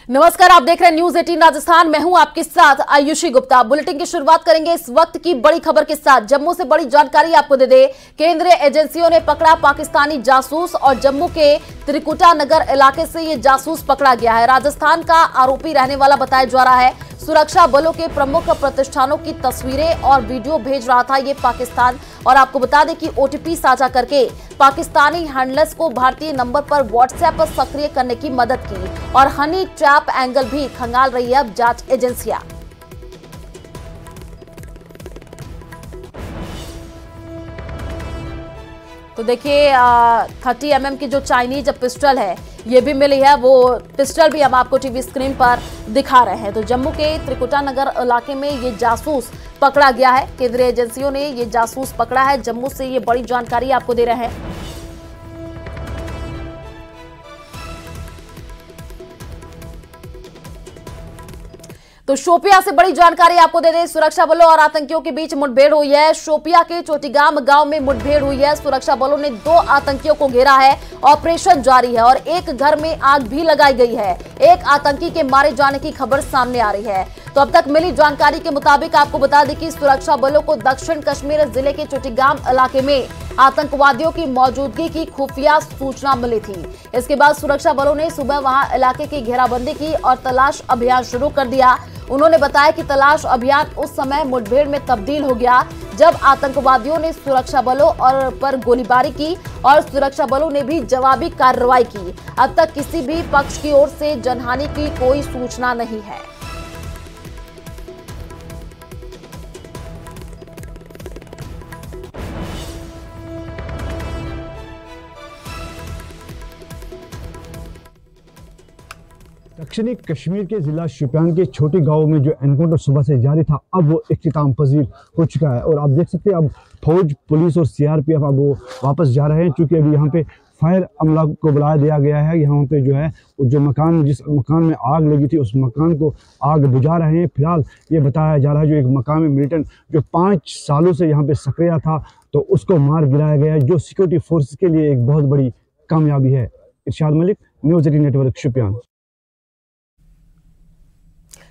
नमस्कार, आप देख रहे हैं न्यूज 18 राजस्थान। मैं हूं आपके साथ आयुषी गुप्ता। बुलेटिन की शुरुआत करेंगे इस वक्त की बड़ी खबर के साथ। जम्मू से बड़ी जानकारी आपको दे दे, केंद्रीय एजेंसियों ने पकड़ा पाकिस्तानी जासूस और जम्मू के त्रिकुटा नगर इलाके से ये जासूस पकड़ा गया है। राजस्थान का आरोपी रहने वाला बताया जा रहा है। सुरक्षा बलों के प्रमुख प्रतिष्ठानों की तस्वीरें और वीडियो भेज रहा था ये पाकिस्तान। और आपको बता दें कि ओटीपी साझा करके पाकिस्तानी हैंडलर्स को भारतीय नंबर पर व्हाट्सएप पर सक्रिय करने की मदद की और हनी ट्रैप एंगल भी खंगाल रही है अब जांच एजेंसियां। तो देखिए 30 mm की जो चाइनीज पिस्टल है ये भी मिली है। वो पिस्टल भी हम आपको टीवी स्क्रीन पर दिखा रहे हैं। तो जम्मू के त्रिकुटा नगर इलाके में ये जासूस पकड़ा गया है। केंद्रीय एजेंसियों ने ये जासूस पकड़ा है। जम्मू से ये बड़ी जानकारी आपको दे रहे हैं। तो शोपिया से बड़ी जानकारी आपको दे दें, सुरक्षा बलों और आतंकियों के बीच मुठभेड़ हुई है। शोपिया के चोटीगाम गांव में मुठभेड़ हुई है। सुरक्षा बलों ने 2 आतंकियों को घेरा है। ऑपरेशन जारी है और एक घर में आग भी लगाई गई है। एक आतंकी के मारे जाने की खबर सामने आ रही है। तो अब तक मिली जानकारी के मुताबिक आपको बता दें कि सुरक्षा बलों को दक्षिण कश्मीर जिले के चोटीगाम इलाके में आतंकवादियों की मौजूदगी की खुफिया सूचना मिली थी। इसके बाद सुरक्षा बलों ने सुबह वहां इलाके की घेराबंदी की और तलाश अभियान शुरू कर दिया। उन्होंने बताया कि तलाश अभियान उस समय मुठभेड़ में तब्दील हो गया जब आतंकवादियों ने सुरक्षा बलों पर गोलीबारी की और सुरक्षा बलों ने भी जवाबी कार्रवाई की। अब तक किसी भी पक्ष की ओर से जनहानि की कोई सूचना नहीं है। दक्षिणी कश्मीर के जिला शोपियान के छोटे गांव में जो एनकाउंटर सुबह से जारी था, अब वो इख्तिताम पजीर हो चुका है। और आप देख सकते हैं अब फौज, पुलिस और सीआरपीएफ अब वो वापस जा रहे हैं, क्योंकि अभी यहाँ पे फायर अमला को बुला दिया गया है। यहाँ पे जो है जो मकान, जिस मकान में आग लगी थी उस मकान को आग बुझा रहे हैं। फिलहाल ये बताया जा रहा है जो एक मकामी मिलिटेंट जो 5 सालों से यहाँ पे सक्रिय था, तो उसको मार गिराया गया है, जो सिक्योरिटी फोर्सेस के लिए एक बहुत बड़ी कामयाबी है। इरशाद मलिक, न्यूज़ 18 नेटवर्क, शोपियान।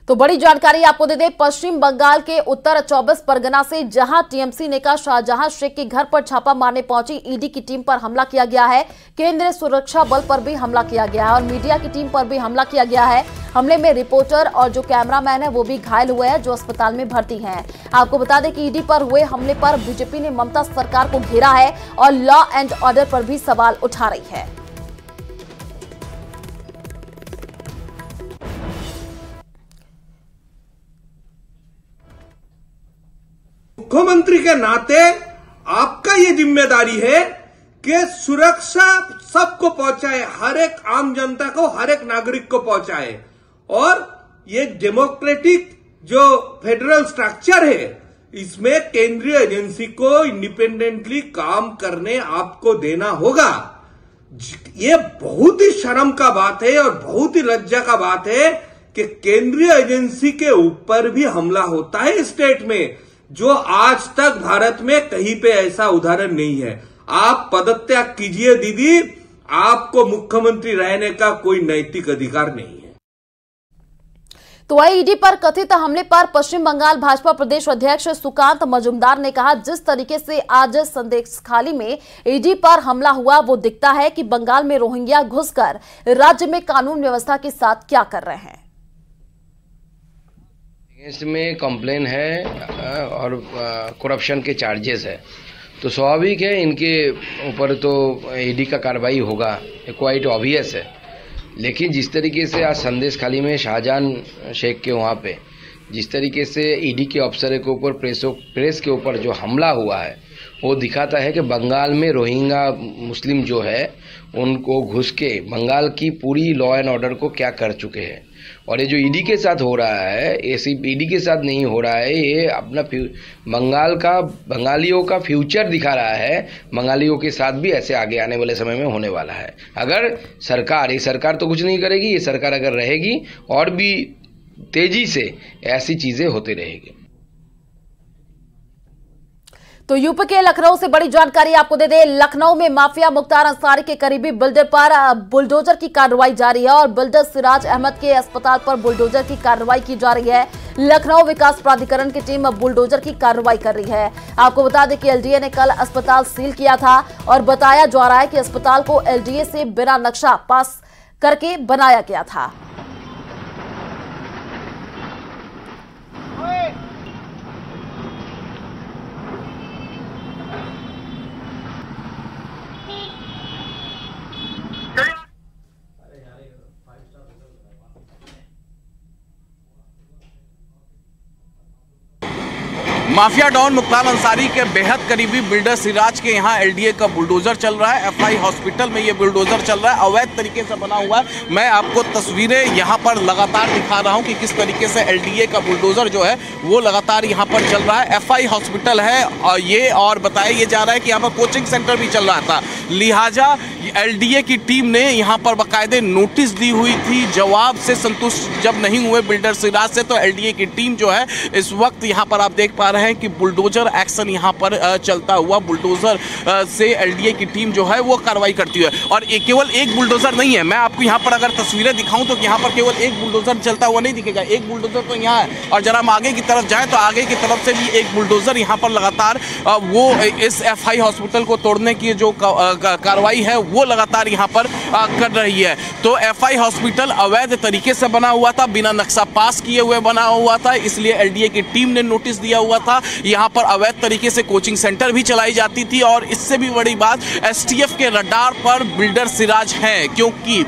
तो बड़ी जानकारी आपको दे दें, पश्चिम बंगाल के उत्तर 24 परगना से जहां टीएमसी नेता शाहजहां शेख के घर पर छापा मारने पहुंची ईडी की टीम पर हमला किया गया है। केंद्रीय सुरक्षा बल पर भी हमला किया गया है और मीडिया की टीम पर भी हमला किया गया है। हमले में रिपोर्टर और जो कैमरामैन है वो भी घायल हुए हैं, जो अस्पताल में भर्ती हैं। आपको बता दें कि ईडी पर हुए हमले पर बीजेपी ने ममता सरकार को घेरा है और लॉ एंड ऑर्डर पर भी सवाल उठा रही है। मुख्यमंत्री के नाते आपका ये जिम्मेदारी है कि सुरक्षा सबको पहुंचाए, हर एक आम जनता को, हर एक नागरिक को पहुंचाए। और ये डेमोक्रेटिक जो फेडरल स्ट्रक्चर है, इसमें केंद्रीय एजेंसी को इंडिपेंडेंटली काम करने आपको देना होगा। ये बहुत ही शर्म का बात है और बहुत ही लज्जा का बात है कि केंद्रीय एजेंसी के ऊपर भी हमला होता है स्टेट में, जो आज तक भारत में कहीं पे ऐसा उदाहरण नहीं है। आप पदत्याग कीजिए दीदी, आपको मुख्यमंत्री रहने का कोई नैतिक अधिकार नहीं है। तो ईडी पर कथित हमले पर पश्चिम बंगाल भाजपा प्रदेश अध्यक्ष सुकांत मजुमदार ने कहा, जिस तरीके से आज संदेशखाली में ईडी पर हमला हुआ वो दिखता है कि बंगाल में रोहिंग्या घुसकर राज्य में कानून व्यवस्था के साथ क्या कर रहे हैं। इसमें कंप्लेन है और करप्शन के चार्जेस है, तो स्वाभाविक है इनके ऊपर तो ईडी का कार्रवाई होगा, क्वाइट ऑब्वियस है। लेकिन जिस तरीके से आज संदेशखाली में शाहजहां शेख के वहाँ पे जिस तरीके से ईडी के अफसर के ऊपर प्रेस के ऊपर जो हमला हुआ है, वो दिखाता है कि बंगाल में रोहिंग्या मुस्लिम जो है उनको घुस के बंगाल की पूरी लॉ एंड ऑर्डर को क्या कर चुके हैं। और ये जो ईडी के साथ हो रहा है, ये सिर्फ ईडी के साथ नहीं हो रहा है, ये अपना बंगालियों का फ्यूचर दिखा रहा है। बंगालियों के साथ भी ऐसे आगे आने वाले समय में होने वाला है। अगर ये सरकार तो कुछ नहीं करेगी, ये सरकार अगर रहेगी और भी तेजी से ऐसी चीजें होती रहेगी। तो यूपी के लखनऊ से बड़ी जानकारी आपको दे दें। लखनऊ में माफिया मुख्तार अंसारी के करीबी बिल्डर पर बुलडोजर की कार्रवाई जारी है और बिल्डर सिराज अहमद के अस्पताल पर बुलडोजर की कार्रवाई की जा रही है। लखनऊ विकास प्राधिकरण की टीम बुलडोजर की कार्रवाई कर रही है। आपको बता दें कि एलडीए ने कल अस्पताल सील किया था और बताया जा रहा है कि अस्पताल को एलडीए से बिना नक्शा पास करके बनाया गया था। माफिया डॉन मुख्तार अंसारी के बेहद करीबी बिल्डर सिराज के यहाँ एलडीए का बुलडोजर चल रहा है। एफआई हॉस्पिटल में ये बुलडोजर चल रहा है, अवैध तरीके से बना हुआ है। मैं आपको तस्वीरें यहाँ पर लगातार दिखा रहा हूँ कि किस तरीके से एलडीए का बुलडोजर जो है वो लगातार यहाँ पर चल रहा है। एफआई हॉस्पिटल है और ये, और बताया ये जा रहा है कि यहाँ पर कोचिंग सेंटर भी चल रहा था, लिहाजा एलडीए की टीम ने यहाँ पर बाकायदे नोटिस दी हुई थी। जवाब से संतुष्ट जब नहीं हुए बिल्डर सिराज से, तो एलडीए की टीम जो है इस वक्त यहाँ पर आप देख पा रहे हैं कि बुलडोजर एक्शन यहाँ पर चलता हुआ, बुलडोजर से एलडीए की टीम जो है वो कार्रवाई करती है। और केवल एक बुलडोजर नहीं है, मैं आपको यहाँ पर अगर तस्वीरें दिखाऊं तो यहाँ पर केवल एक बुलडोजर चलता हुआ नहीं दिखेगा, एक बुलडोजर तो यहाँ है। और जरा हम आगे की तरफ जाएं तो आगे की तरफ से भी एक बुलडोजर यहाँ पर लगातार वो इस एफआई हॉस्पिटल को तोड़ने की जो कार्रवाई है वो लगातार यहाँ पर कर रही है। तो एफआई हॉस्पिटल अवैध तरीके से बना हुआ था, बिना नक्शा पास किए हुए बना हुआ था, इसलिए एलडीए की टीम ने नोटिस दिया हुआ था। यहाँ पर अवैध तरीके से कोचिंग सेंटर भी चलाई जाती थी और इससे भी बड़ी बात, एसटीएफ के रडार पर बिल्डर सिराज हैं, क्योंकि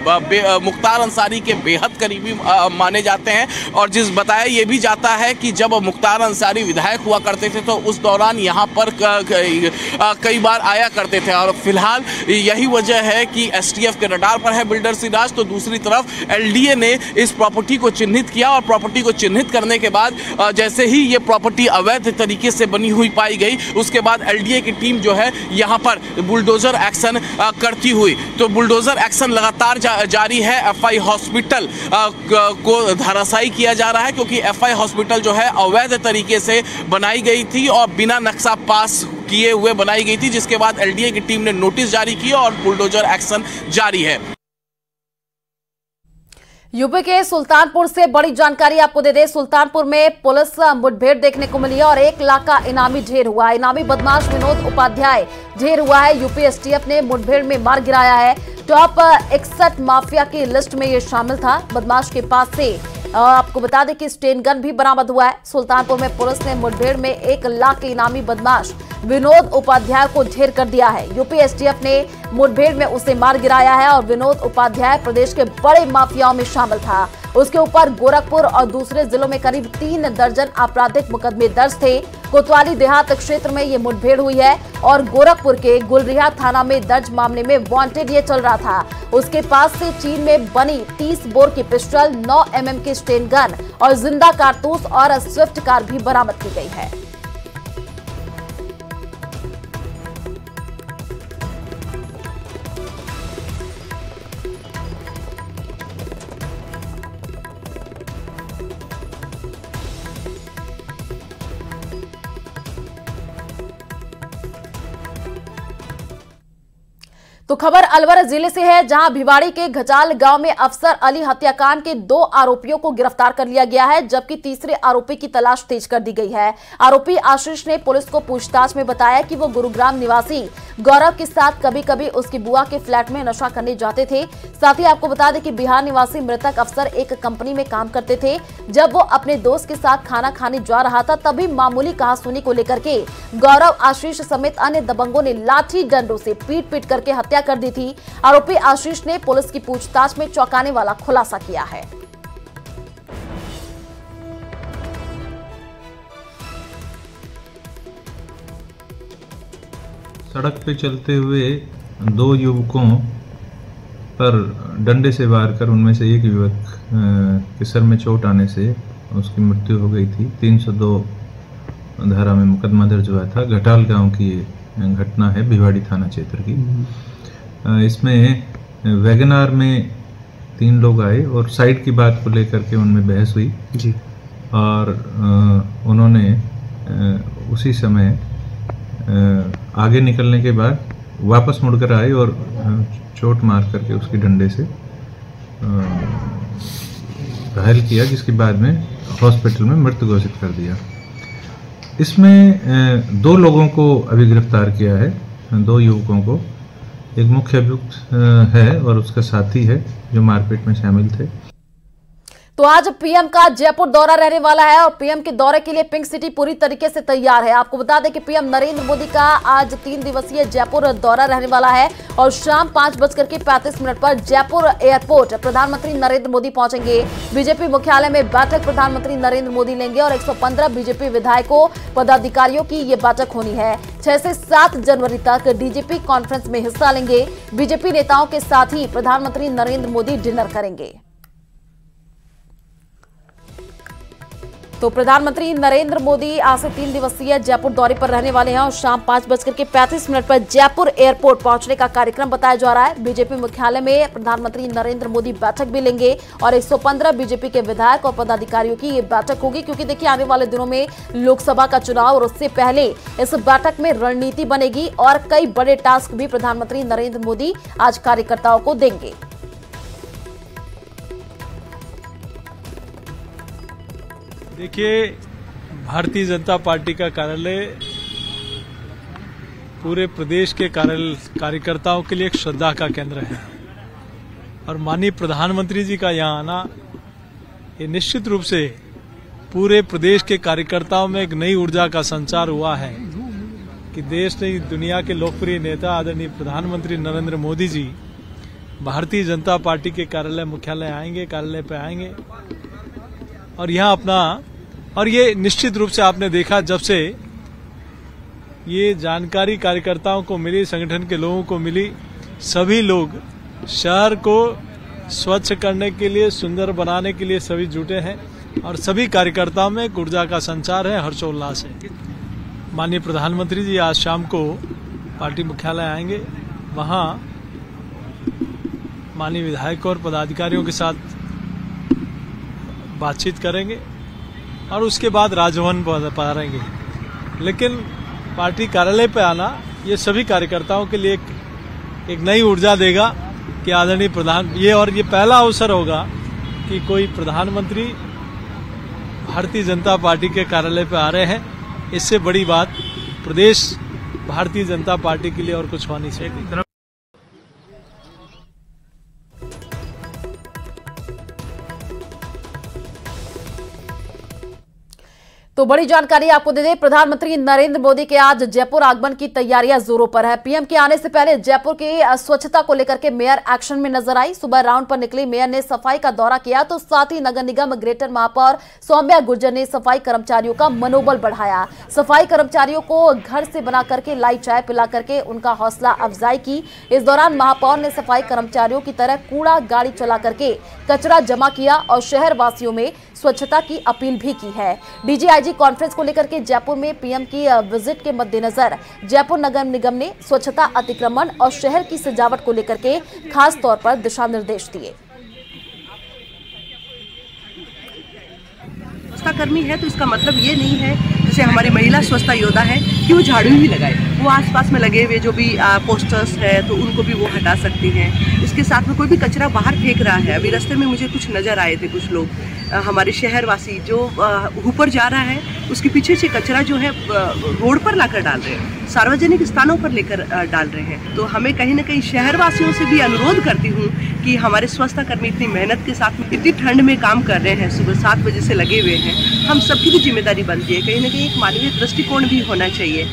मुख्तार अंसारी के बेहद करीबी माने जाते हैं। और जिस बताया ये भी जाता है कि जब मुख्तार अंसारी विधायक हुआ करते थे तो उस दौरान यहाँ पर कई बार आया करते थे। और फिलहाल यही वजह है कि एसटीएफ के रडार पर है बिल्डर सिराज। तो दूसरी तरफ एलडीए ने इस प्रॉपर्टी को चिन्हित किया और प्रॉपर्टी को चिन्हित करने के बाद जैसे ही ये प्रॉपर्टी अवैध तरीके से बनी हुई पाई गई, उसके बाद एलडीए की टीम जो है यहाँ पर बुलडोजर एक्शन करती हुई। तो बुलडोजर एक्शन लगातार जारी है। एफआई हॉस्पिटल को धराशायी किया जा रहा है, क्योंकि एफआई हॉस्पिटल जो है अवैध तरीके से बनाई गई थी और बिना नक्शा पास किए हुए बनाई गई थी, जिसके बाद एलडीए की टीम ने नोटिस जारी किया और बुलडोजर एक्शन जारी है। यूपी के सुल्तानपुर से बड़ी जानकारी आपको दे दें। सुल्तानपुर में पुलिस मुठभेड़ देखने को मिली है और 1 लाख का इनामी ढेर हुआ है। इनामी बदमाश विनोद उपाध्याय ढेर हुआ है। यूपी एसटीएफ ने मुठभेड़ में मार गिराया है। टॉप 61 माफिया की लिस्ट में ये शामिल था। बदमाश के पास से आपको बता दें कि स्टेन गन भी बरामद हुआ है। सुल्तानपुर में पुलिस ने मुठभेड़ में 1 लाख के इनामी बदमाश विनोद उपाध्याय को ढेर कर दिया है। यूपी एसटीएफ ने मुठभेड़ में उसे मार गिराया है और विनोद उपाध्याय प्रदेश के बड़े माफियाओं में शामिल था। उसके ऊपर गोरखपुर और दूसरे जिलों में करीब 3 दर्जन आपराधिक मुकदमे दर्ज थे। कोतवाली देहात क्षेत्र में ये मुठभेड़ हुई है और गोरखपुर के गुलरिहा थाना में दर्ज मामले में वांटेड ये चल रहा था। उसके पास से चीन में बनी 30 बोर की पिस्टल, 9 mm की स्टेन गन और जिंदा कारतूस और स्विफ्ट कार भी बरामद की गई है। तो खबर अलवर जिले से है, जहां भिवाड़ी के घचाल गांव में अफसर अली हत्याकांड के 2 आरोपियों को गिरफ्तार कर लिया गया है, जबकि तीसरे आरोपी की तलाश तेज कर दी गई है। आरोपी आशीष ने पुलिस को पूछताछ में बताया कि वो गुरुग्राम निवासी गौरव के साथ कभी कभी उसकी बुआ के फ्लैट में नशा करने जाते थे। साथ ही आपको बता दें कि बिहार निवासी मृतक अफसर एक कंपनी में काम करते थे। जब वो अपने दोस्त के साथ खाना खाने जा रहा था, तभी मामूली कहासुनी को लेकर के गौरव, आशीष समेत अन्य दबंगों ने लाठी डंडों से पीट पीट करके हत्या कर दी थी। आरोपी आशीष ने पुलिस की पूछताछ में चौंकाने वाला खुलासा किया है। सड़क पे चलते हुए 2 युवकों पर डंडे से वार कर उनमें से एक युवक के सर में चोट आने से उसकी मृत्यु हो गई थी। 302 धारा में मुकदमा दर्ज हुआ था। घटाल गांव की घटना है, भिवाड़ी थाना क्षेत्र की। इसमें वैगनार में 3 लोग आए और साइड की बात को लेकर के उनमें बहस हुई जी। और उन्होंने उसी समय आगे निकलने के बाद वापस मुड़कर आए और चोट मार करके उसकी डंडे से घायल किया, जिसके बाद में हॉस्पिटल में मृत घोषित कर दिया। इसमें 2 लोगों को अभी गिरफ्तार किया है, 2 युवकों को। एक मुख्य अभियुक्त है और उसका साथी है जो मारपीट में शामिल थे। तो आज पीएम का जयपुर दौरा रहने वाला है और पीएम के दौरे के लिए पिंक सिटी पूरी तरीके से तैयार है। आपको बता दें कि पीएम नरेंद्र मोदी का आज 3 दिवसीय जयपुर दौरा रहने वाला है और शाम 5:35 पर जयपुर एयरपोर्ट प्रधानमंत्री नरेंद्र मोदी पहुंचेंगे। बीजेपी मुख्यालय में बैठक प्रधानमंत्री नरेंद्र मोदी लेंगे और 115 बीजेपी विधायकों पदाधिकारियों की ये बैठक होनी है। 6 से 7 जनवरी तक डीजीपी कॉन्फ्रेंस में हिस्सा लेंगे। बीजेपी नेताओं के साथ ही प्रधानमंत्री नरेंद्र मोदी डिनर करेंगे। तो प्रधानमंत्री नरेंद्र मोदी आज से 3 दिवसीय जयपुर दौरे पर रहने वाले हैं और शाम 5:35 पर जयपुर एयरपोर्ट पहुंचने का कार्यक्रम बताया जा रहा है। बीजेपी मुख्यालय में प्रधानमंत्री नरेंद्र मोदी बैठक भी लेंगे और 115 बीजेपी के विधायक और पदाधिकारियों की ये बैठक होगी, क्योंकि देखिए आने वाले दिनों में लोकसभा का चुनाव और उससे पहले इस बैठक में रणनीति बनेगी और कई बड़े टास्क भी प्रधानमंत्री नरेंद्र मोदी आज कार्यकर्ताओं को देंगे। देखिए, भारतीय जनता पार्टी का कार्यालय पूरे प्रदेश के कार्यकर्ताओं के लिए एक श्रद्धा का केंद्र है और माननीय प्रधानमंत्री जी का यहाँ आना ये निश्चित रूप से पूरे प्रदेश के कार्यकर्ताओं में एक नई ऊर्जा का संचार हुआ है कि देश ने दुनिया के लोकप्रिय नेता आदरणीय प्रधानमंत्री नरेंद्र मोदी जी भारतीय जनता पार्टी के कार्यालय पे आएंगे और यहाँ और ये निश्चित रूप से आपने देखा, जब से ये जानकारी कार्यकर्ताओं को मिली, संगठन के लोगों को मिली, सभी लोग शहर को स्वच्छ करने के लिए, सुंदर बनाने के लिए सभी जुटे हैं और सभी कार्यकर्ताओं में एक ऊर्जा का संचार है, हर्षोल्लास है। माननीय प्रधानमंत्री जी आज शाम को पार्टी मुख्यालय आएंगे, वहां माननीय विधायकों और पदाधिकारियों के साथ बातचीत करेंगे और उसके बाद राजभवन पधारेंगे। लेकिन पार्टी कार्यालय पे आना ये सभी कार्यकर्ताओं के लिए एक नई ऊर्जा देगा कि आदरणीय ये पहला अवसर होगा कि कोई प्रधानमंत्री भारतीय जनता पार्टी के कार्यालय पे आ रहे हैं। इससे बड़ी बात प्रदेश भारतीय जनता पार्टी के लिए और कुछ हो नहीं सकती। तो बड़ी जानकारी आपको दे दें, प्रधानमंत्री नरेंद्र मोदी के आज जयपुर आगमन की तैयारियां जोरों पर है। पीएम के आने से पहले जयपुर की स्वच्छता को लेकर के मेयर एक्शन में नजर आई। सुबह राउंड पर निकली मेयर ने सफाई का दौरा किया, तो साथ ही नगर निगम ग्रेटर महापौर सौम्या गुर्जर ने सफाई कर्मचारियों का मनोबल बढ़ाया। सफाई कर्मचारियों को घर से बना करके लाई चाय पिला करके उनका हौसला अफजाई की। इस दौरान महापौर ने सफाई कर्मचारियों की तरह कूड़ा गाड़ी चला करके कचरा जमा किया और शहर वासियों में स्वच्छता की अपील भी की है। डीजीआईजी कॉन्फ्रेंस को लेकर के जयपुर में पीएम की विजिट के मद्देनजर जयपुर नगर निगम ने स्वच्छता अतिक्रमण और शहर की सजावट को लेकर के खास तौर पर दिशा निर्देश दिए। स्वच्छता कर्मी है तो इसका मतलब ये नहीं है जैसे हमारी महिला स्वच्छता योद्धा है कि वो झाड़ू ही लगाए, वो आसपास में लगे हुए जो भी पोस्टर्स है तो उनको भी वो हटा सकती हैं। इसके साथ में कोई भी कचरा बाहर फेंक रहा है, अभी रास्ते में मुझे कुछ नज़र आए थे, कुछ लोग हमारे शहरवासी जो ऊपर जा रहा है उसके पीछे से कचरा जो है रोड पर लाकर डाल रहे हैं, सार्वजनिक स्थानों पर लेकर डाल रहे हैं। तो हमें कहीं ना कहीं शहरवासियों से भी अनुरोध करती हूँ कि हमारे स्वच्छता कर्मी इतनी मेहनत के साथ इतनी ठंड में काम कर रहे हैं, सुबह 7 बजे से लगे हुए हैं, हम सबकी भी जिम्मेदारी बनती है, कहीं ना कहीं एक मानवीय दृष्टिकोण भी होना चाहिए।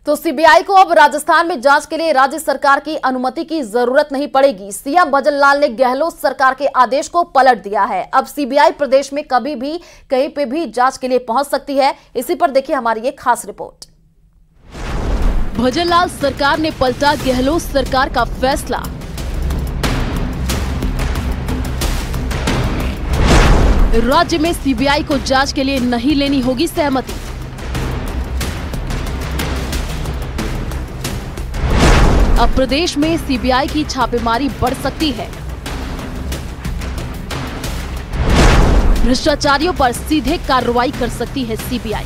तो सीबीआई को अब राजस्थान में जांच के लिए राज्य सरकार की अनुमति की जरूरत नहीं पड़ेगी। सीएम भजन लाल ने गहलोत सरकार के आदेश को पलट दिया है। अब सीबीआई प्रदेश में कभी भी कहीं पे भी जांच के लिए पहुंच सकती है। इसी पर देखिए हमारी ये खास रिपोर्ट। भजन लाल सरकार ने पलटा गहलोत सरकार का फैसला। राज्य में सीबीआई को जांच के लिए नहीं लेनी होगी सहमति। अब प्रदेश में सीबीआई की छापेमारी बढ़ सकती है। भ्रष्टाचारियों पर सीधे कार्रवाई कर सकती है सीबीआई।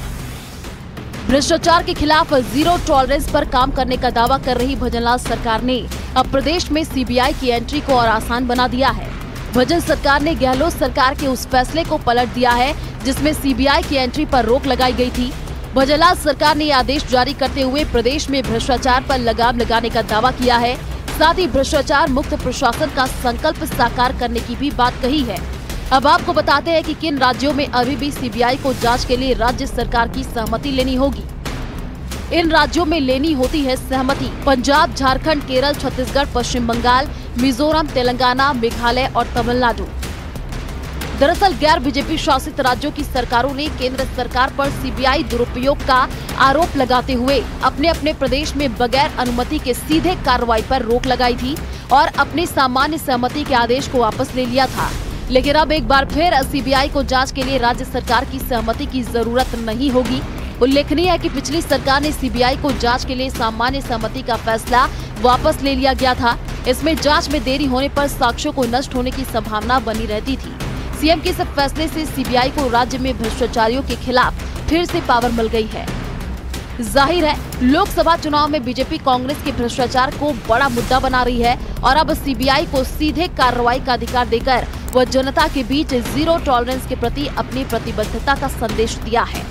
भ्रष्टाचार के खिलाफ जीरो टॉलरेंस पर काम करने का दावा कर रही भजनलाल सरकार ने अब प्रदेश में सीबीआई की एंट्री को और आसान बना दिया है। भजन सरकार ने गहलोत सरकार के उस फैसले को पलट दिया है जिसमें सीबीआई की एंट्री पर रोक लगाई गई थी। भजनलाल सरकार ने आदेश जारी करते हुए प्रदेश में भ्रष्टाचार पर लगाम लगाने का दावा किया है। साथ ही भ्रष्टाचार मुक्त प्रशासन का संकल्प साकार करने की भी बात कही है। अब आपको बताते हैं कि किन राज्यों में अभी भी सीबीआई को जांच के लिए राज्य सरकार की सहमति लेनी होगी। इन राज्यों में लेनी होती है सहमति पंजाब, झारखंड, केरल, छत्तीसगढ़, पश्चिम बंगाल, मिजोरम, तेलंगाना, मेघालय और तमिलनाडु। दरअसल गैर बीजेपी शासित राज्यों की सरकारों ने केंद्र सरकार पर सीबीआई दुरुपयोग का आरोप लगाते हुए अपने अपने प्रदेश में बगैर अनुमति के सीधे कार्रवाई पर रोक लगाई थी और अपने सामान्य सहमति के आदेश को वापस ले लिया था। लेकिन अब एक बार फिर सीबीआई को जांच के लिए राज्य सरकार की सहमति की जरूरत नहीं होगी। उल्लेखनीय है कि पिछली सरकार ने सीबीआई को जांच के लिए सामान्य सहमति का फैसला वापस ले लिया गया था। इसमें जांच में देरी होने पर साक्ष्यों को नष्ट होने की संभावना बनी रहती थी। सीएम के इस फैसले से सीबीआई को राज्य में भ्रष्टाचारियों के खिलाफ फिर से पावर मिल गई है। जाहिर है लोकसभा चुनाव में बीजेपी कांग्रेस के भ्रष्टाचार को बड़ा मुद्दा बना रही है और अब सीबीआई को सीधे कार्रवाई का अधिकार देकर वह जनता के बीच जीरो टॉलरेंस के प्रति अपनी प्रतिबद्धता का संदेश दिया है।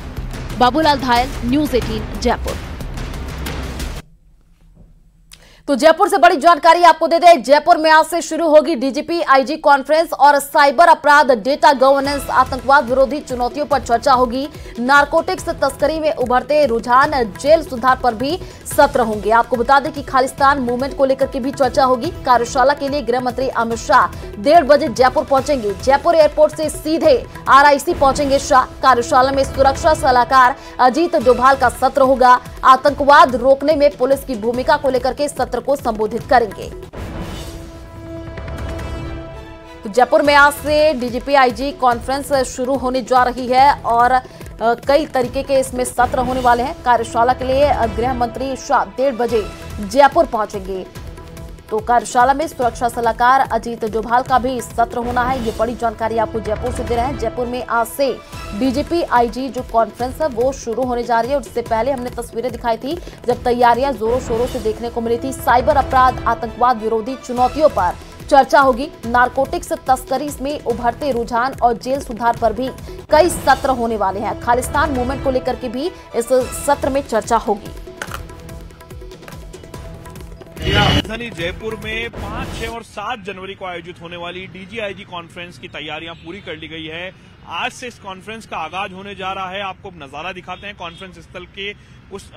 बाबूलाल धायल, न्यूज़ 18 जयपुर। तो जयपुर से बड़ी जानकारी आपको दे दें, जयपुर में आज से शुरू होगी डीजीपी आईजी कॉन्फ्रेंस और साइबर अपराध, डेटा गवर्नेंस, आतंकवाद विरोधी चुनौतियों पर चर्चा होगी। नारकोटिक्स तस्करी में उभरते रुझान, जेल सुधार पर भी सत्र होंगे। आपको बता दें कि खालिस्तान मूवमेंट को लेकर के भी चर्चा होगी। कार्यशाला के लिए गृह मंत्री अमित शाह 1:30 बजे जयपुर पहुंचेंगे। जयपुर एयरपोर्ट से सीधे आरआईसी पहुंचेंगे शाह। कार्यशाला में सुरक्षा सलाहकार अजीत डोभाल का सत्र होगा। आतंकवाद रोकने में पुलिस की भूमिका को लेकर के सत्र को संबोधित करेंगे। तो जयपुर में आज से डीजीपी आईजी कॉन्फ्रेंस शुरू होने जा रही है और कई तरीके के इसमें सत्र होने वाले हैं। कार्यशाला के लिए गृह मंत्री शाह 1:30 बजे जयपुर पहुंचेंगे। तो कार्यशाला में सुरक्षा सलाहकार अजीत डोभाल का भी सत्र होना है। ये बड़ी जानकारी आपको जयपुर से दे रहे हैं। जयपुर में आज से डीजीपी आईजी जो कॉन्फ्रेंस है वो शुरू होने जा रही है। उससे पहले हमने तस्वीरें दिखाई थी जब तैयारियां जोरों शोरों से देखने को मिली थी। साइबर अपराध, आतंकवाद विरोधी चुनौतियों पर चर्चा होगी। नारकोटिक्स तस्करी में उभरते रुझान और जेल सुधार पर भी कई सत्र होने वाले हैं। खालिस्तान मूवमेंट को लेकर के भी इस सत्र में चर्चा होगी। राजधानी जयपुर में 5, 6 और 7 जनवरी को आयोजित होने वाली डीजीआईजी कॉन्फ्रेंस की तैयारियां पूरी कर ली गई है। आज से इस कॉन्फ्रेंस का आगाज होने जा रहा है। आपको नजारा दिखाते हैं कॉन्फ्रेंस स्थल के उस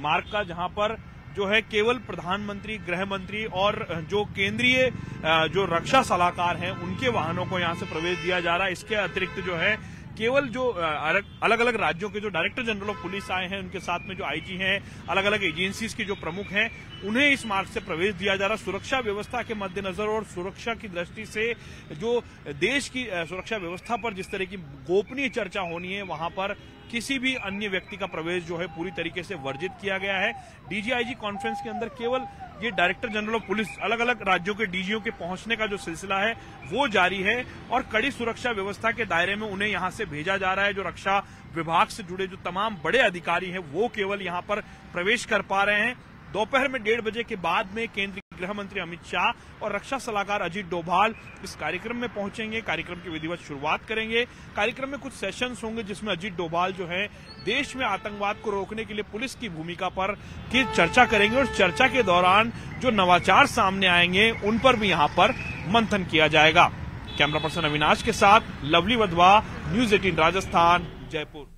मार्ग का जहां पर जो है केवल प्रधानमंत्री, गृह मंत्री और जो केंद्रीय जो रक्षा सलाहकार हैं उनके वाहनों को यहां से प्रवेश दिया जा रहा है। इसके अतिरिक्त जो है केवल जो अलग अलग राज्यों के जो डायरेक्टर जनरल ऑफ पुलिस आए हैं, उनके साथ में जो आईजी हैं, अलग अलग एजेंसीज के जो प्रमुख हैं, उन्हें इस मार्ग से प्रवेश दिया जा रहा है। सुरक्षा व्यवस्था के मद्देनजर और सुरक्षा की दृष्टि से जो देश की सुरक्षा व्यवस्था पर जिस तरह की गोपनीय चर्चा होनी है, वहां पर किसी भी अन्य व्यक्ति का प्रवेश जो है पूरी तरीके से वर्जित किया गया है। डीजीआईजी कॉन्फ्रेंस के अंदर केवल ये डायरेक्टर जनरल ऑफ पुलिस, अलग अलग राज्यों के डीजीओ के पहुंचने का जो सिलसिला है वो जारी है और कड़ी सुरक्षा व्यवस्था के दायरे में उन्हें यहां से भेजा जा रहा है। जो रक्षा विभाग से जुड़े जो तमाम बड़े अधिकारी हैं वो केवल यहां पर प्रवेश कर पा रहे हैं। दोपहर में 1:30 बजे के बाद में केंद्रीय गृह मंत्री अमित शाह और रक्षा सलाहकार अजीत डोभाल इस कार्यक्रम में पहुंचेंगे। कार्यक्रम की विधिवत शुरुआत करेंगे। कार्यक्रम में कुछ सेशंस होंगे जिसमें अजीत डोभाल जो है देश में आतंकवाद को रोकने के लिए पुलिस की भूमिका पर की चर्चा करेंगे और चर्चा के दौरान जो नवाचार सामने आएंगे उन पर भी यहां पर मंथन किया जाएगा। कैमरा पर्सन अविनाश के साथ लवली वधवा, न्यूज़ 18 राजस्थान, जयपुर।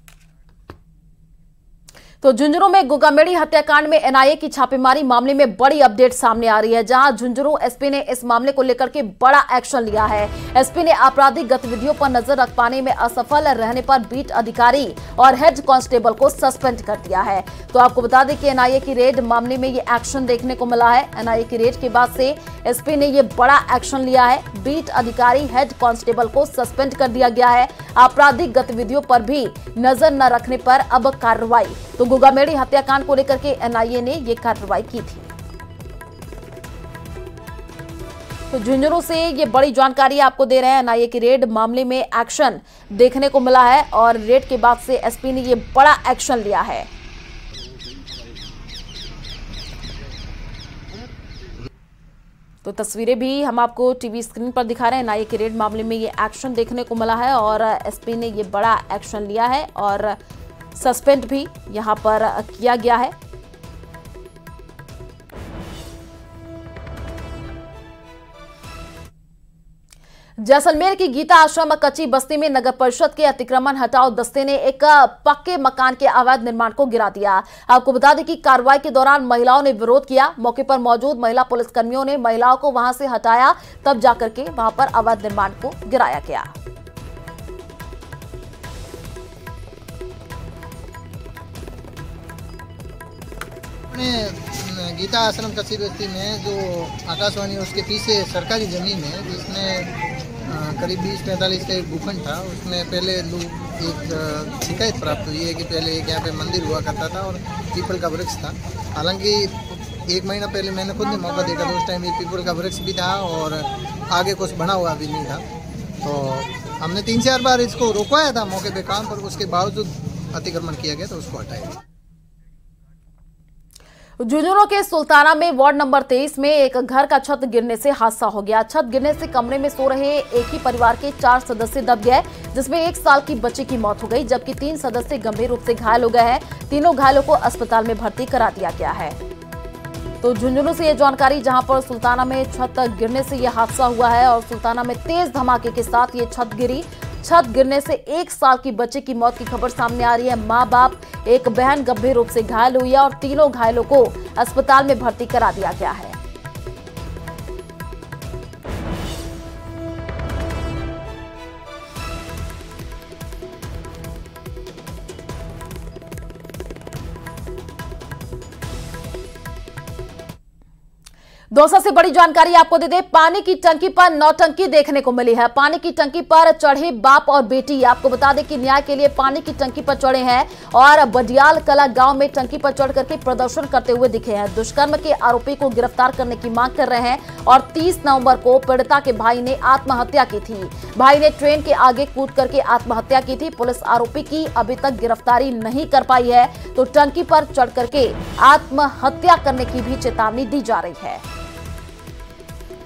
तो झुंझुनू में गुगामेड़ी हत्याकांड में एनआईए की छापेमारी मामले में बड़ी अपडेट सामने आ रही है, जहां झुंझुनू एसपी ने इस मामले को लेकर के बड़ा एक्शन लिया है। एसपी ने आपराधिक गतिविधियों पर नजर रख पाने में असफल रहने पर बीट अधिकारी और हेड कांस्टेबल को सस्पेंड कर दिया है। तो आपको बता दें कि एनआईए की रेड मामले में ये एक्शन देखने को मिला है। एनआईए की रेड के बाद से एसपी ने ये बड़ा एक्शन लिया है। बीट अधिकारी, हेड कांस्टेबल को सस्पेंड कर दिया गया है। आपराधिक गतिविधियों पर भी नजर न रखने पर अब कार्रवाई। तो गुगामेड़ी हत्याकांड को लेकर के एनआईए ने यह कार्रवाई की थी। तो झुंझुनू से ये बड़ी जानकारी आपको दे रहे हैं। एनआईए की रेड मामले में एक्शन देखने को मिला है और रेड के बाद से एसपी ने ये बड़ा एक्शन लिया है। तो तस्वीरें भी हम आपको टीवी स्क्रीन पर दिखा रहे हैं। एनआईए के रेड मामले में ये एक्शन देखने को मिला है और एसपी ने ये बड़ा एक्शन लिया है और सस्पेंड भी यहां पर किया गया है। जैसलमेर की गीता आश्रम कच्ची बस्ती में नगर परिषद के अतिक्रमण हटाओ दस्ते ने एक पक्के मकान के अवैध निर्माण को गिरा दिया। आपको बता दें कि कार्रवाई के दौरान महिलाओं ने विरोध किया। मौके पर मौजूद महिला पुलिसकर्मियों ने महिलाओं को वहां से हटाया, तब जाकर के वहां पर अवैध निर्माण को गिराया गया। गीता आश्रम कच्ची बस्ती में जो आकाशवाणी उसके पीछे सरकारी जमीन है, जिसमें करीब 20-45 का एक भूखंड था। उसमें पहले लोग एक शिकायत प्राप्त हुई है कि पहले एक यहाँ पे मंदिर हुआ करता था और पीपल का वृक्ष था। हालांकि 1 महीना पहले मैंने खुद ने मौका देखा था, उस टाइम ये पीपल का वृक्ष भी था और आगे कुछ बना हुआ भी नहीं था। तो हमने 3-4 बार इसको रोकवाया था मौके पे काम पर, उसके बावजूद अतिक्रमण किया गया तो उसको हटाया। झुंझुनू के सुल्ताना में वार्ड नंबर 23 में एक घर का छत गिरने से हादसा हो गया। छत गिरने से कमरे में सो रहे एक ही परिवार के 4 सदस्य दब गए, जिसमें 1 साल की बच्ची की मौत हो गई, जबकि 3 सदस्य गंभीर रूप से घायल हो गए हैं। तीनों घायलों को अस्पताल में भर्ती करा दिया गया है। तो झुंझुनू से ये जानकारी, जहां पर सुल्ताना में छत गिरने से यह हादसा हुआ है और सुल्ताना में तेज धमाके के साथ ये छत गिरी। छत गिरने से 1 साल की बच्चे की मौत की खबर सामने आ रही है। मां बाप, एक बहन गंभीर रूप से घायल हुई है और तीनों घायलों को अस्पताल में भर्ती करा दिया गया है। दौसा से बड़ी जानकारी आपको दे दें, पानी की टंकी पर नौटंकी देखने को मिली है। पानी की टंकी पर चढ़े बाप और बेटी। आपको बता दें कि न्याय के लिए पानी की टंकी पर चढ़े हैं और बडियाल कला गांव में टंकी पर चढ़ करके प्रदर्शन करते हुए दिखे हैं। दुष्कर्म के आरोपी को गिरफ्तार करने की मांग कर रहे हैं और 30 नवंबर को पीड़िता के भाई ने आत्महत्या की थी। भाई ने ट्रेन के आगे कूद करके आत्महत्या की थी। पुलिस आरोपी की अभी तक गिरफ्तारी नहीं कर पाई है, तो टंकी पर चढ़ करके आत्महत्या करने की भी चेतावनी दी जा रही है।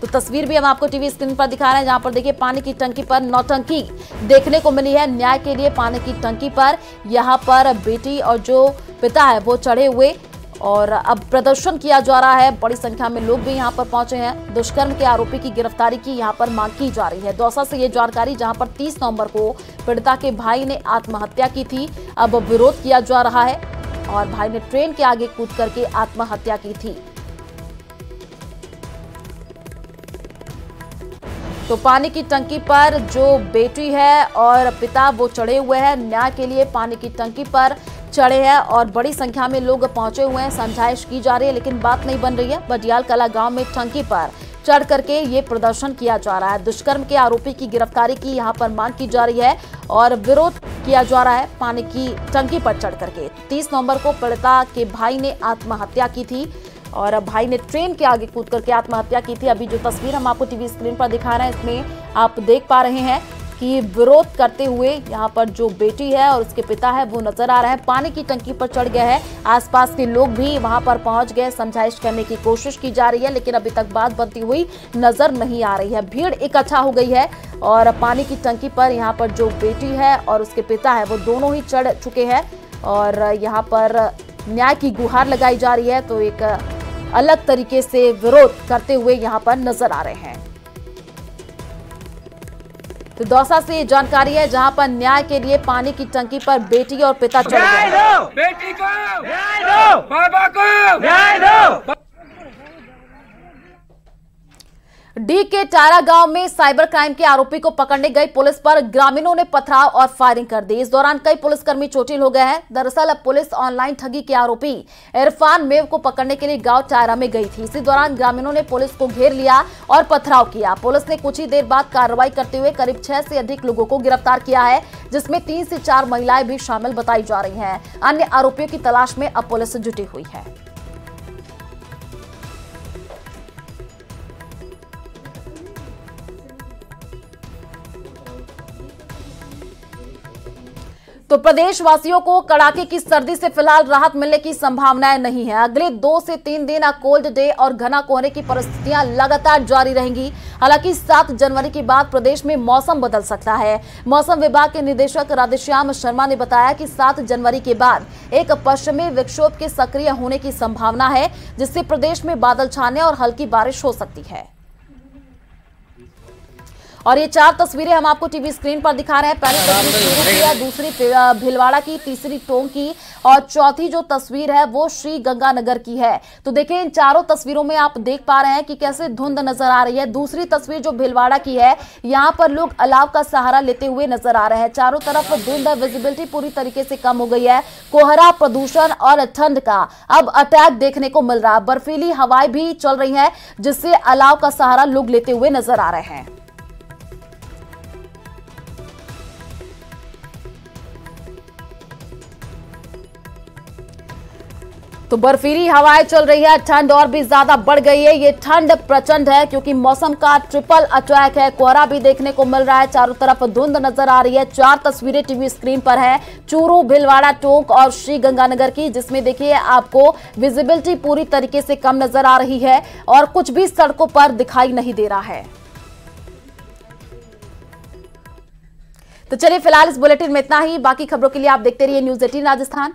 तो तस्वीर भी हम आपको टीवी स्क्रीन पर दिखा रहे हैं, जहां पर देखिए पानी की टंकी पर नौटंकी देखने को मिली है। न्याय के लिए पानी की टंकी पर यहां पर बेटी और जो पिता है वो चढ़े हुए और अब प्रदर्शन किया जा रहा है। बड़ी संख्या में लोग भी यहां पर पहुंचे हैं। दुष्कर्म के आरोपी की गिरफ्तारी की यहां पर मांग की जा रही है। दौसा से ये जानकारी, जहां पर 30 नवंबर को पीड़िता के भाई ने आत्महत्या की थी, अब विरोध किया जा रहा है और भाई ने ट्रेन के आगे कूद करके आत्महत्या की थी। तो पानी की टंकी पर जो बेटी है और पिता वो चढ़े हुए हैं। न्याय के लिए पानी की टंकी पर चढ़े हैं और बड़ी संख्या में लोग पहुंचे हुए हैं। समझाइश की जा रही है लेकिन बात नहीं बन रही है। बडियाल कला गांव में टंकी पर चढ़ करके ये प्रदर्शन किया जा रहा है। दुष्कर्म के आरोपी की गिरफ्तारी की यहां पर मांग की जा रही है और विरोध किया जा रहा है पानी की टंकी पर चढ़ करके। 30 नवंबर को पीड़िता के भाई ने आत्महत्या की थी और भाई ने ट्रेन के आगे कूद करके आत्महत्या की थी। अभी जो तस्वीर हम आपको टीवी स्क्रीन पर दिखा रहे हैं, इसमें आप देख पा रहे हैं कि विरोध करते हुए यहाँ पर जो बेटी है और उसके पिता है वो नजर आ रहे हैं। पानी की टंकी पर चढ़ गए हैं। आसपास के लोग भी वहां पर पहुंच गए। समझाइश करने की कोशिश की जा रही है लेकिन अभी तक बात बनती हुई नजर नहीं आ रही है। भीड़ इकट्ठा हो गई है और पानी की टंकी पर यहाँ पर जो बेटी है और उसके पिता है वो दोनों ही चढ़ चुके हैं और यहाँ पर न्याय की गुहार लगाई जा रही है। तो एक अलग तरीके से विरोध करते हुए यहां पर नजर आ रहे हैं। तो दौसा से ये जानकारी है, जहां पर न्याय के लिए पानी की टंकी पर बेटी और पिता चढ़ गए। बेटी को न्याय दो, बाबा को न्याय दो। डी के टारा गांव में साइबर क्राइम के आरोपी को पकड़ने गई पुलिस पर ग्रामीणों ने पथराव और फायरिंग कर दी। इस दौरान कई पुलिसकर्मी चोटिल हो गए हैं। दरअसल अब पुलिस ऑनलाइन ठगी के आरोपी इरफान मेव को पकड़ने के लिए गांव टारा में गई थी। इसी दौरान ग्रामीणों ने पुलिस को घेर लिया और पथराव किया। पुलिस ने कुछ ही देर बाद कार्रवाई करते हुए करीब 6 से अधिक लोगों को गिरफ्तार किया है, जिसमें 3 से 4 महिलाएं भी शामिल बताई जा रही हैं। अन्य आरोपियों की तलाश में अब पुलिस जुटी हुई है। तो प्रदेशवासियों को कड़ाके की सर्दी से फिलहाल राहत मिलने की संभावनाएं नहीं है। अगले 2 से 3 दिन कोल्ड डे और घना कोहरे की परिस्थितियां लगातार जारी रहेंगी। हालांकि 7 जनवरी के बाद प्रदेश में मौसम बदल सकता है। मौसम विभाग के निदेशक राधेश्याम शर्मा ने बताया कि 7 जनवरी के बाद एक पश्चिमी विक्षोभ के सक्रिय होने की संभावना है, जिससे प्रदेश में बादल छाने और हल्की बारिश हो सकती है। और ये 4 तस्वीरें हम आपको टीवी स्क्रीन पर दिखा रहे हैं। पहली तस्वीर दूसरी भीलवाड़ा की, तीसरी टोंक की और चौथी जो तस्वीर है वो श्री गंगानगर की है। तो देखिए इन चारों तस्वीरों में आप देख पा रहे हैं कि कैसे धुंध नजर आ रही है। दूसरी तस्वीर जो भीलवाड़ा की है, यहाँ पर लोग अलाव का सहारा लेते हुए नजर आ रहे हैं। चारों तरफ धुंध है, विजिबिलिटी पूरी तरीके से कम हो गई है। कोहरा, प्रदूषण और ठंड का अब अटैक देखने को मिल रहा है। बर्फीली हवाएं भी चल रही है, जिससे अलाव का सहारा लोग लेते हुए नजर आ रहे हैं। तो बर्फीली हवाएं चल रही है, ठंड और भी ज्यादा बढ़ गई है। ये ठंड प्रचंड है क्योंकि मौसम का ट्रिपल अटैक है। कोहरा भी देखने को मिल रहा है, चारों तरफ धुंध नजर आ रही है। 4 तस्वीरें टीवी स्क्रीन पर है, चूरू, भीलवाड़ा, टोंक और श्री गंगानगर की, जिसमें देखिए आपको विजिबिलिटी पूरी तरीके से कम नजर आ रही है और कुछ भी सड़कों पर दिखाई नहीं दे रहा है। तो चलिए फिलहाल इस बुलेटिन में इतना ही। बाकी खबरों के लिए आप देखते रहिए न्यूज़ 18 राजस्थान।